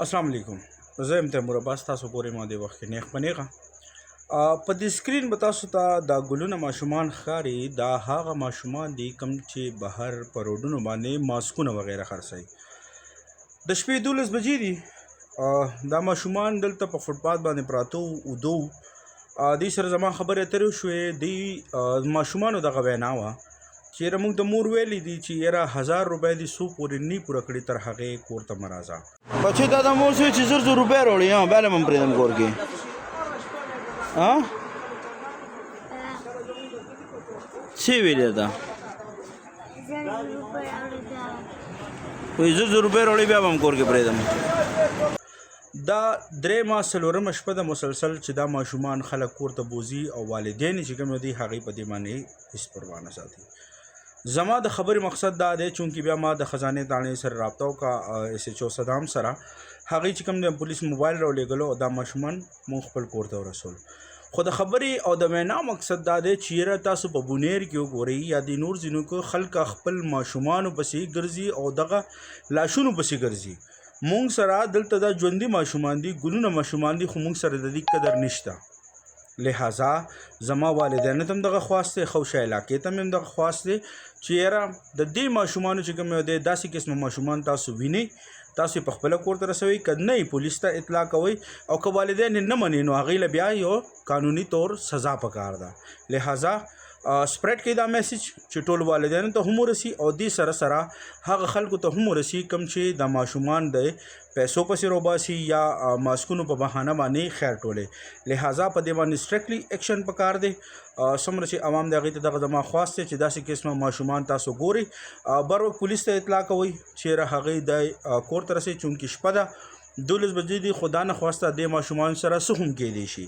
अस्सलाम वालेकुम। زه یم تیمور عباس، تاسو پورې ما دې وخت کې نیغ په نیغه په دې سکرین به تاسو ته دا ګلونه ماشومان ښکاري. دا هغه ماشومان دي کوم چې بهر په روډونو باندې ماسکونه وغیره خرڅوي. د شپې 12 بجې دي. دا ماشومان دلته په فوټپاث باندې پراته ودو. دوی سره زما خبرې اترې وشوې. دوی ماشومانو دغه وینا وه چې یاره موږ د مور ویلي دي چې یاره 1000 روپۍ دې څو پورې نه پوره کړي تر هغې کور ته مه راځه. بچې دا د مور سوی چې 1000 روپۍ راوړي بیا له هم پرېږدم کور کې څه ویلې ده وایي 1000 روپۍ راوړي بیا به هم کور کې پرېږدم. دا درېیمه څلورمه شپه ده مسلسل چې دا ماشومان خلک کور ته بوځي او والدین چې کوم دي هغې په دې باندې هېڅ پروا نه ساتي. زما د خبرې مقصد دا دی چونکې بیا ما د خزانې تاڼې سره رابطه وکړه SHO صدام سره. هغې چې کوم دی پولیس موبایل راولېږلو او دا ماشومان مونږ خپل کور ته ورسول. خو د خبرې او د وینا مقصد دا دی چې یاره تاسو په بونیر کې وګورئ یا د نور ځینو کې خلک خپل ماشومانو پسې ګرځي او دغه لاشونو پسې ګرځي. مونږ سره دلته دا ژوندي ماشومان دي، ګلونه ماشومان دي، خو مونږ سره د دې قدر نشته. لہذا زما والدینو ته هم دغه خواست دی، خوشه علاقې ته هم دغه خواست دی چې یاره د دې ماشومانو چې کوم دی داسې قسمه ماشومان تاسو وینئ تاسو یې په خپله کور ته رسوئ، که نه یې پولیس ته اطلاع کوئ او که والدین یې نه مني نو هغوی له بیا یو قانوني طور سزا پکار ده. لہذا سپریډ کوي دا میسیج چې ټول والدینو ته هم ورسي او دې سره سره هغه خلکو ته هم ورسي کوم چې د ماشومان د پیسو پسې روباسي یا ماسکونو په بهانه باندې خیر ټولې. لہذا په دې باندې سټریکټلی ایکشن پکار دی. څومره چې عوام د هغې ته دغه زما خواست دی چې داسې قسمه ماشومان تاسو ګورئ بر وخت پولیس ته اطلاع کوئ چې هغې د کور ته رسئ چونکې شپه ده 12 بجې دي. خو دا نه خواسته دې ماشومانو سره څه هم کیدی شي.